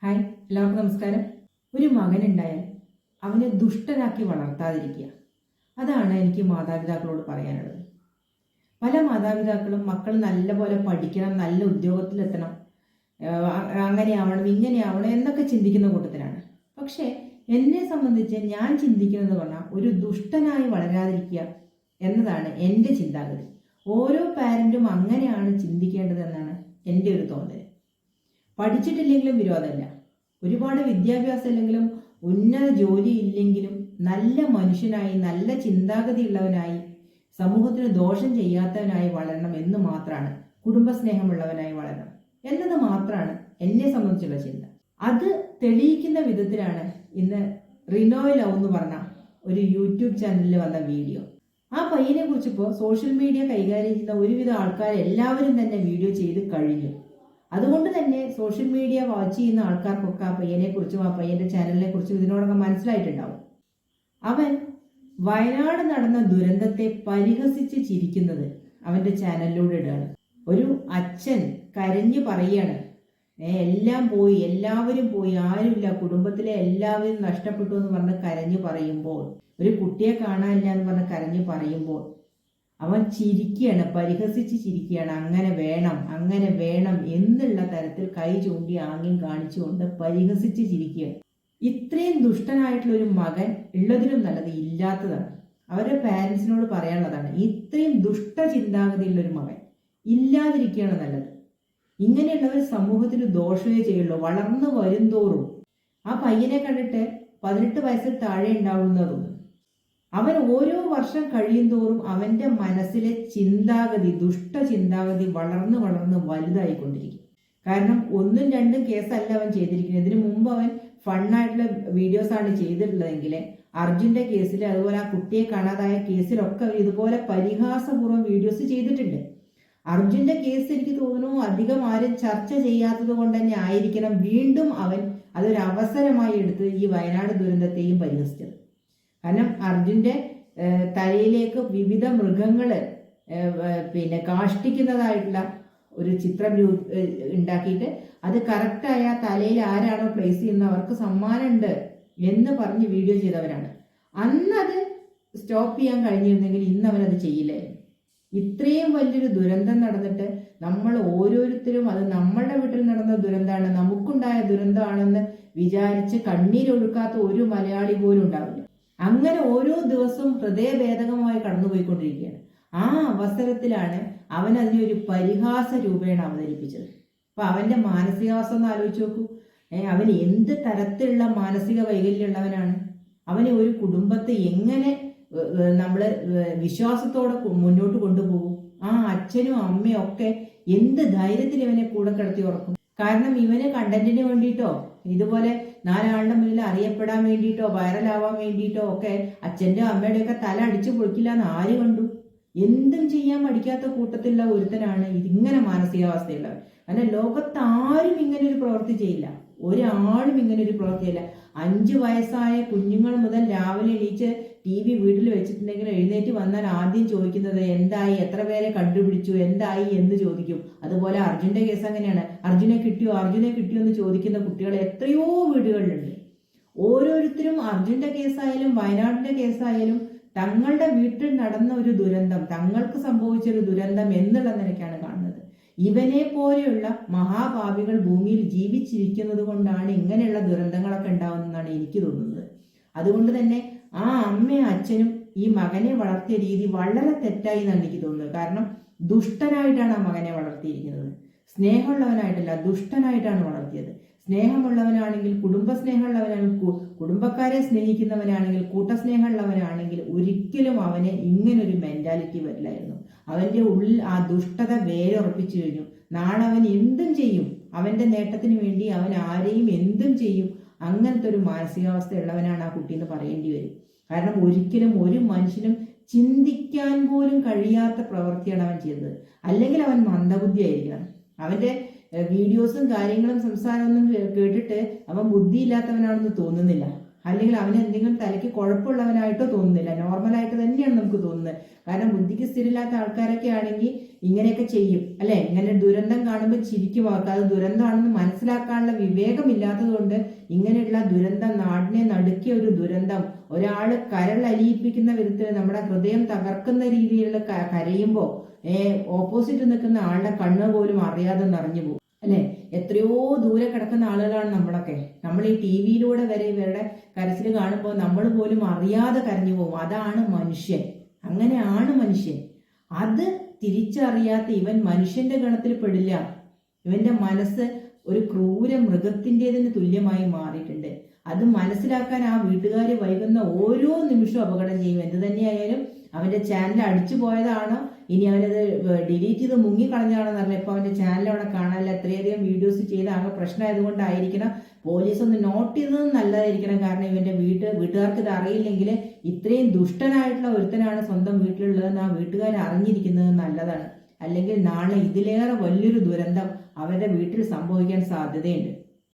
Hi, എല്ലാവർക്കും നമസ്കാരം. ഒരു മകനുണ്ടായാൽ അവനെ ദുഷ്ടനാക്കി വളർത്താതിരിക്കുക. അതാണ് എനിക്ക് മാതാപിതാക്കളോട് പറയാനുള്ളത്. പല മാതാപിതാക്കളും മക്കൾ നല്ലപോലെ പഠിക്കണം, നല്ല ഉദ്യോഗത്തിലെത്തണം, അങ്ങനെയാവണം ഇങ്ങനെയാവണം എന്നൊക്കെ ചിന്തിക്കുന്ന കൂട്ടത്തിലാണ്. പക്ഷേ എന്നെ സംബന്ധിച്ച് ഞാൻ ചിന്തിക്കുന്നത് പറഞ്ഞാൽ ഒരു ദുഷ്ടനായി വളരാതിരിക്കുക എന്നതാണ് എൻ്റെ ചിന്താഗതി. ഓരോ പാരൻറ്റും അങ്ങനെയാണ് ചിന്തിക്കേണ്ടതെന്നാണ് എൻ്റെ ഒരു തോന്നൽ. പഠിച്ചിട്ടില്ലെങ്കിലും വിരോധമല്ല, ഒരുപാട് വിദ്യാഭ്യാസം ഇല്ലെങ്കിലും ഉന്നത ജോലി ഇല്ലെങ്കിലും നല്ല മനുഷ്യനായി, നല്ല ചിന്താഗതി ഉള്ളവനായി, സമൂഹത്തിന് ദോഷം ചെയ്യാത്തവനായി വളരണം എന്ന് മാത്രമാണ്, കുടുംബസ്നേഹമുള്ളവനായി വളരണം എന്നത് മാത്രമാണ് എന്നെ സംബന്ധിച്ചുള്ള ചിന്ത. അത് തെളിയിക്കുന്ന വിധത്തിലാണ് ഇന്ന് റിനോ ലവ് എന്ന് പറഞ്ഞ ഒരു യൂട്യൂബ് ചാനലിൽ വന്ന വീഡിയോ. ആ പയ്യനെ കുറിച്ച് ഇപ്പോൾ സോഷ്യൽ മീഡിയ കൈകാര്യം ചെയ്യുന്ന ഒരുവിധ ആൾക്കാർ എല്ലാവരും തന്നെ വീഡിയോ ചെയ്ത് കഴിഞ്ഞു. അതുകൊണ്ട് തന്നെ സോഷ്യൽ മീഡിയ വാച്ച് ചെയ്യുന്ന ആൾക്കാർക്കൊക്കെ ആ പയ്യനെ കുറിച്ചും ആ പയ്യന്റെ ചാനലിനെ കുറിച്ചും ഇതിനോടൊക്കെ മനസ്സിലായിട്ടുണ്ടാവും. അവൻ വയനാട് നടന്ന ദുരന്തത്തെ പരിഹസിച്ച് ചിരിക്കുന്നത് അവന്റെ ചാനലിലൂടെ ഇടുകയാണ്. ഒരു അച്ഛൻ കരഞ്ഞു പറയാണ്, എല്ലാം പോയി, എല്ലാവരും പോയി, ആരുമില്ല, കുടുംബത്തിലെ എല്ലാവരും നഷ്ടപ്പെട്ടു എന്ന് പറഞ്ഞ് കരഞ്ഞു പറയുമ്പോൾ, ഒരു കുട്ടിയെ കാണാനില്ല എന്ന് പറഞ്ഞ് കരഞ്ഞു പറയുമ്പോൾ അവൻ ചിരിക്കുകയാണ്, പരിഹസിച്ച് ചിരിക്കുകയാണ്. അങ്ങനെ വേണം എന്നുള്ള തരത്തിൽ കൈ ചൂണ്ടി ആംഗ്യം കാണിച്ചുകൊണ്ട് പരിഹസിച്ച് ചിരിക്കുകയാണ്. ഇത്രയും ദുഷ്ടനായിട്ടുള്ള ഒരു മകൻ ഉള്ളതിലും നല്ലത് ഇല്ലാത്തതാണ്. അവരുടെ പാരൻസിനോട് പറയാനുള്ളതാണ്, ഇത്രയും ദുഷ്ട ചിന്താഗതിയുള്ള ഒരു മകൻ ഇല്ലാതിരിക്കുകയാണ് നല്ലത്. ഇങ്ങനെയുള്ളവർ സമൂഹത്തിന് ദോഷമേ ചെയ്യുള്ളൂ. വളർന്നു വരുംതോറും ആ പയ്യനെ കണ്ടിട്ട് 18 വയസ്സിൽ താഴെ ഉണ്ടാവുന്നതും അവൻ ഓരോ വർഷം കഴിയും തോറും അവന്റെ മനസ്സിലെ ചിന്താഗതി, ദുഷ്ട ചിന്താഗതി വളർന്ന് വലുതായിക്കൊണ്ടിരിക്കും. കാരണം 1ഉം 2ഉം കേസല്ല അവൻ ചെയ്തിരിക്കുന്നത്. ഇതിനു മുമ്പ് അവൻ ഫണ്ണായിട്ടുള്ള വീഡിയോസാണ് ചെയ്തിട്ടുള്ളതെങ്കിൽ അർജുന്റെ കേസിൽ, അതുപോലെ ആ കുട്ടിയെ കാണാതായ കേസിലൊക്കെ ഇതുപോലെ പരിഹാസപൂർവ്വം വീഡിയോസ് ചെയ്തിട്ടുണ്ട്. അർജുന്റെ കേസ് എനിക്ക് തോന്നുന്നു അധികം ആരും ചർച്ച ചെയ്യാത്തത് കൊണ്ട് തന്നെ ആയിരിക്കണം വീണ്ടും അവൻ അതൊരു അവസരമായി എടുത്ത് ഈ വയനാട് ദുരന്തത്തെയും പരിഹസിച്ചത്. കാരണം അർജുന്റെ തലയിലേക്ക് വിവിധ മൃഗങ്ങള് കാഷ്ടിക്കുന്നതായിട്ടുള്ള ഒരു ചിത്രം ഉണ്ടാക്കിയിട്ട് അത് കറക്റ്റായ തലയിൽ ആരാണോ പ്ലേസ് ചെയ്യുന്നത് അവർക്ക് സമ്മാനമുണ്ട് എന്ന് പറഞ്ഞ് വീഡിയോ ചെയ്തവരാണ്. അന്നത് സ്റ്റോപ്പ് ചെയ്യാൻ കഴിഞ്ഞിരുന്നെങ്കിൽ ഇന്ന് അവനത് ചെയ്യില്ലായിരുന്നു. ഇത്രയും വലിയൊരു ദുരന്തം നടന്നിട്ട് നമ്മൾ ഓരോരുത്തരും അത് നമ്മളുടെ വീട്ടിൽ നടന്ന ദുരന്തമാണ്, നമുക്കുണ്ടായ ദുരന്തമാണെന്ന് വിചാരിച്ച് കണ്ണീരൊഴുക്കാത്ത ഒരു മലയാളി പോലും ഉണ്ടാവില്ല. അങ്ങനെ ഓരോ ദിവസവും ഹൃദയഭേദകമായി കടന്നുപോയിക്കൊണ്ടിരിക്കുകയാണ്. ആ അവസരത്തിലാണ് അവൻ അതിനെ ഒരു പരിഹാസ രൂപേണ അവതരിപ്പിച്ചത്. അപ്പൊ അവന്റെ മാനസികാവസ്ഥ ഒന്ന് ആലോചിച്ച് നോക്കൂ. അവൻ എന്ത് തരത്തിലുള്ള മാനസിക വൈകല്യമുള്ളവനാണ്? അവനെ ഒരു കുടുംബത്തെ എങ്ങനെ നമ്മള് വിശ്വാസത്തോടെ മുന്നോട്ട് കൊണ്ടുപോകും? ആ അച്ഛനും അമ്മയും ഒക്കെ എന്ത് ധൈര്യത്തിൽ ഇവനെ കൂടെ കിടത്തി ഉറക്കും? കാരണം ഇവന് കണ്ടന്റിന് വേണ്ടിയിട്ടോ, ഇതുപോലെ 4 ആളുടെ മുന്നിൽ അറിയപ്പെടാൻ വേണ്ടിയിട്ടോ, വൈറലാവാൻ വേണ്ടിയിട്ടോ ഒക്കെ അച്ഛൻ്റെ അമ്മയുടെ ഒക്കെ തല അടിച്ചു പൊളിക്കില്ല എന്ന് ആര് കണ്ടു? എന്തും ചെയ്യാൻ പഠിക്കാത്ത കൂട്ടത്തിലുള്ള ഒരുത്തനാണ് ഇങ്ങനെ മാനസികാവസ്ഥയുള്ളവൻ. കാരണം ലോകത്ത് ആരും ഇങ്ങനെ ഒരു പ്രവൃത്തി ചെയ്യില്ല, ഒരാളും ഇങ്ങനെ ഒരു പ്രവൃത്തി ചെയ്യില്ല. 5 വയസ്സായ കുഞ്ഞുങ്ങൾ മുതൽ രാവിലെ എണീച്ച് TV വീട്ടിൽ വെച്ചിട്ടുണ്ടെങ്കിൽ എഴുന്നേറ്റ് വന്നാൽ ആദ്യം ചോദിക്കുന്നത് എന്തായി, എത്ര പേരെ കണ്ടുപിടിച്ചു, എന്തായി എന്ന് ചോദിക്കും. അതുപോലെ അർജുന്റെ കേസ് അങ്ങനെയാണ്. അർജുനെ കിട്ടിയോ എന്ന് ചോദിക്കുന്ന കുട്ടികൾ എത്രയോ വീടുകളിലുണ്ട്. ഓരോരുത്തരും അർജുന്റെ കേസായാലും വയനാടിന്റെ കേസായാലും തങ്ങളുടെ വീട്ടിൽ നടന്ന ഒരു ദുരന്തം, തങ്ങൾക്ക് സംഭവിച്ചൊരു ദുരന്തം എന്നുള്ള നിലയ്ക്കാണ് കാണുന്നത്. ഇവനെ പോലെയുള്ള മഹാഭാവികൾ ഭൂമിയിൽ ജീവിച്ചിരിക്കുന്നത് കൊണ്ടാണ് ഇങ്ങനെയുള്ള ദുരന്തങ്ങളൊക്കെ ഉണ്ടാവുന്നതെന്നാണ് എനിക്ക് തോന്നുന്നത്. അതുകൊണ്ട് തന്നെ ആ അമ്മയും അച്ഛനും ഈ മകനെ വളർത്തിയ രീതി വളരെ തെറ്റായി എന്നാണ് എനിക്ക് തോന്നുന്നത്. കാരണം ദുഷ്ടനായിട്ടാണ് ആ മകനെ വളർത്തിയിരിക്കുന്നത്. സ്നേഹമുള്ളവനായിട്ടല്ല, ദുഷ്ടനായിട്ടാണ് വളർത്തിയത്. സ്നേഹമുള്ളവനാണെങ്കിൽ, കുടുംബസ്നേഹമുള്ളവനാണെങ്കിൽ, കുടുംബക്കാരെ സ്നേഹിക്കുന്നവനാണെങ്കിൽ, കൂട്ടസ്നേഹമുള്ളവനാണെങ്കിൽ ഒരിക്കലും അവനെ ഇങ്ങനൊരു മെന്റാലിറ്റി വരില്ലായിരുന്നു. അവന്റെ ഉള്ളിൽ ആ ദുഷ്ടത വേരുറപ്പിച്ചു കഴിഞ്ഞു. നാളെ അവൻ എന്തും ചെയ്യും, അവന്റെ നേട്ടത്തിന് വേണ്ടി അവൻ ആരെയും എന്തും ചെയ്യും. അങ്ങനത്തെ ഒരു മാനസികാവസ്ഥ ഉള്ളവനാണ് ആ കുട്ടി എന്ന് പറയേണ്ടി വരും. കാരണം ഒരിക്കലും ഒരു മനുഷ്യനും ചിന്തിക്കാൻ പോലും കഴിയാത്ത പ്രവൃത്തിയാണ് അവൻ ചെയ്തത്. അല്ലെങ്കിൽ അവൻ മന്ദബുദ്ധി ആയിരിക്കണം. അവന്റെ വീഡിയോസും കാര്യങ്ങളും സംസാരമൊന്നും കേട്ടിട്ട് അവൻ ബുദ്ധിയില്ലാത്തവനാണെന്ന് തോന്നുന്നില്ല. അല്ലെങ്കിൽ അവന് എന്തെങ്കിലും തലയ്ക്ക് കുഴപ്പമുള്ളവനായിട്ടോ തോന്നുന്നില്ല, നോർമലായിട്ട് തന്നെയാണ് നമുക്ക് തോന്നുന്നത്. കാരണം ബുദ്ധിക്ക് സ്ഥിരമില്ലാത്ത ആൾക്കാരൊക്കെ ആണെങ്കിൽ ഇങ്ങനെയൊക്കെ ചെയ്യും അല്ലെ. ഇങ്ങനെ ദുരന്തം കാണുമ്പോൾ ചിരിക്കും. അവർക്ക് അത് ദുരന്തമാണെന്ന് മനസ്സിലാക്കാനുള്ള വിവേകമില്ലാത്തത് കൊണ്ട് ഇങ്ങനെയുള്ള ദുരന്തം, നാടിനെ നടുക്കിയ ഒരു ദുരന്തം, ഒരാള് കരളലിയിപ്പിക്കുന്ന വിധത്തിൽ നമ്മുടെ ഹൃദയം തകർക്കുന്ന രീതിയിലുള്ള കരയുമ്പോൾ ഓപ്പോസിറ്റ് നിൽക്കുന്ന ആളുടെ കണ്ണ് പോലും അറിയാതെ നിറഞ്ഞു പോകും അല്ലെ. എത്രയോ ദൂരെ കിടക്കുന്ന ആളുകളാണ് നമ്മളൊക്കെ. നമ്മൾ ഈ ടി വിയിലൂടെ വരെ ഇവരുടെ കരച്ചിൽ കാണുമ്പോൾ നമ്മൾ പോലും അറിയാതെ കരഞ്ഞു പോകും. അതാണ് മനുഷ്യൻ, അങ്ങനെയാണ് മനുഷ്യൻ. അത് തിരിച്ചറിയാത്ത ഇവൻ മനുഷ്യന്റെ ഗണത്തിൽ പെടില്ല. ഇവന്റെ മനസ്സ് ഒരു ക്രൂര മൃഗത്തിൻ്റെതിന് തുല്യമായി മാറിയിട്ടുണ്ട്. അത് മനസ്സിലാക്കാൻ ആ വീട്ടുകാർ വൈകുന്ന ഓരോ നിമിഷവും അപകടം ചെയ്യും. എന്ത് തന്നെയായാലും അവന്റെ ചാനൽ അടിച്ചു പോയതാണോ, ഇനി അവനത് ഡിലീറ്റ് ചെയ്ത് മുങ്ങിക്കളഞ്ഞാണോ എന്നറിയില്ല. ഇപ്പൊ അവന്റെ ചാനൽ അവിടെ കാണാനില്ല. അത്രയധികം വീഡിയോസ് ചെയ്ത് ആകെ പ്രശ്നമായതുകൊണ്ടായിരിക്കണം. പോലീസ് ഒന്ന് നോട്ട് ചെയ്തത് നല്ലതായിരിക്കണം. കാരണം ഇവന്റെ വീട്ടുകാർക്ക് ഇത് അറിയില്ലെങ്കിൽ ഇത്രയും ദുഷ്ടനായിട്ടുള്ള ഒരുത്തനാണ് സ്വന്തം വീട്ടിലുള്ളതെന്ന് ആ വീട്ടുകാർ അറിഞ്ഞിരിക്കുന്നത് നല്ലതാണ്. അല്ലെങ്കിൽ നാളെ ഇതിലേറെ വലിയൊരു ദുരന്തം അവരുടെ വീട്ടിൽ സംഭവിക്കാൻ സാധ്യതയുണ്ട്.